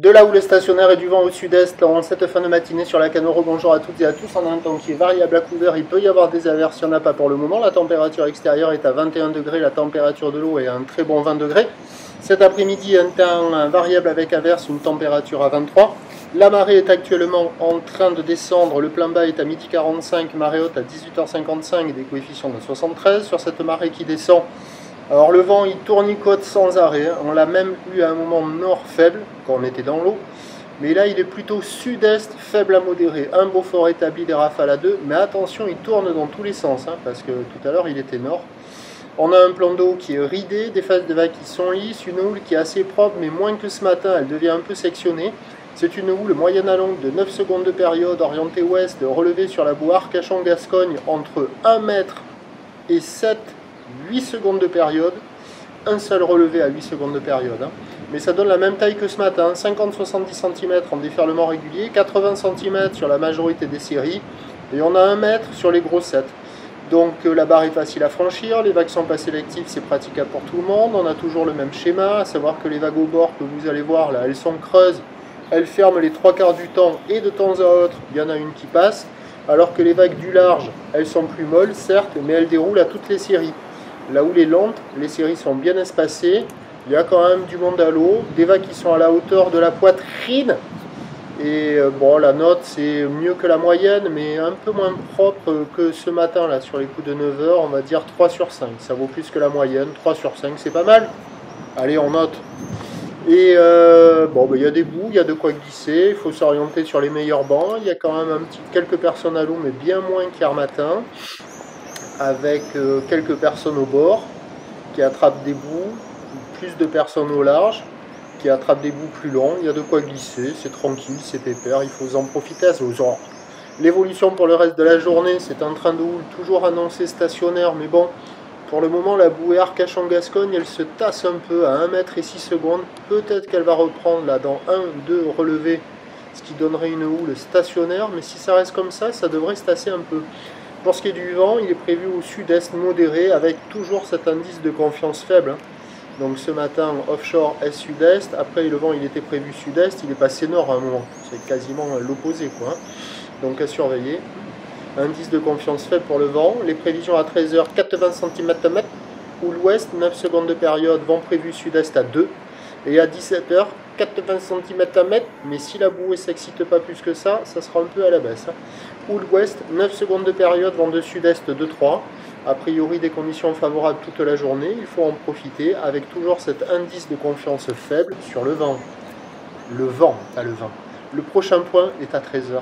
De la houle stationnaire et du vent au sud-est en cette fin de matinée sur la Canoro. Bonjour à toutes et à tous. On a un temps qui est variable à couvert. Il peut y avoir des averses, il n'y en a pas pour le moment. La température extérieure est à 21 degrés. La température de l'eau est à un très bon 20 degrés. Cet après-midi, un temps variable avec averse, une température à 23. La marée est actuellement en train de descendre. Le plein bas est à 12h45, marée haute à 18h55, des coefficients de 73. Sur cette marée qui descend, alors le vent il tournicote sans arrêt, on l'a même eu à un moment nord faible quand on était dans l'eau, mais là il est plutôt sud-est faible à modéré, un Beaufort établi, des rafales à 2, mais attention il tourne dans tous les sens, parce que tout à l'heure il était nord. On a un plan d'eau qui est ridé, des phases de vagues qui sont lisses, une houle qui est assez propre mais moins que ce matin, elle devient un peu sectionnée. C'est une houle moyenne à longue de 9 secondes de période, orientée ouest, relevée sur la boue Arcachon-Gascogne entre 1 mètre et 8 secondes de période, un seul relevé à 8 secondes de période, mais ça donne la même taille que ce matin, 50-70 cm en déferlement régulier, 80 cm sur la majorité des séries, et on a 1 mètre sur les gros sets. Donc la barre est facile à franchir, les vagues sont pas sélectives, c'est praticable pour tout le monde, on a toujours le même schéma, à savoir que les vagues au bord que vous allez voir là, elles sont creuses, elles ferment les 3/4 du temps, et de temps à autre, il y en a une qui passe, alors que les vagues du large, elles sont plus molles, certes, mais elles déroulent à toutes les séries. La houle est lente, les séries sont bien espacées, il y a quand même du monde à l'eau, des vagues qui sont à la hauteur de la poitrine, et bon, la note c'est mieux que la moyenne, mais un peu moins propre que ce matin, là, sur les coups de 9 h, on va dire 3 sur 5, ça vaut plus que la moyenne, 3 sur 5 c'est pas mal, allez on note. Et bon, il y a des bouts, il y a de quoi glisser, il faut s'orienter sur les meilleurs bancs, il y a quand même quelques personnes à l'eau, mais bien moins qu'hier matin, avec quelques personnes au bord qui attrapent des bouts, plus de personnes au large qui attrapent des bouts plus longs, il y a de quoi glisser, c'est tranquille, c'est pépère, il faut en profiter à ce genre. L'évolution pour le reste de la journée, c'est un train de houle toujours annoncé stationnaire, mais bon, pour le moment la bouée Arcachon-Gascogne, elle se tasse un peu à 1 mètre et 6 secondes, peut-être qu'elle va reprendre là dans 1-2 relevés, ce qui donnerait une houle stationnaire, mais si ça reste comme ça devrait se tasser un peu. Pour ce qui est du vent, il est prévu au sud-est modéré avec toujours cet indice de confiance faible. Donc ce matin, offshore est-sud-est. Après, le vent il était prévu sud-est, il est passé nord à un moment. C'est quasiment l'opposé, quoi. Donc à surveiller. Indice de confiance faible pour le vent. Les prévisions à 13 h, 80 cm/m. Ou l'ouest, 9 secondes de période, vent prévu sud-est à 2. Et à 17 h, 80 cm/m, mais si la bouée ne s'excite pas plus que ça sera un peu à la baisse. Ou l'ouest, 9 secondes de période, vent de sud-est de 3. A priori, des conditions favorables toute la journée, il faut en profiter avec toujours cet indice de confiance faible sur le vent. Le vent, pas le vent. Le prochain point est à 13 h.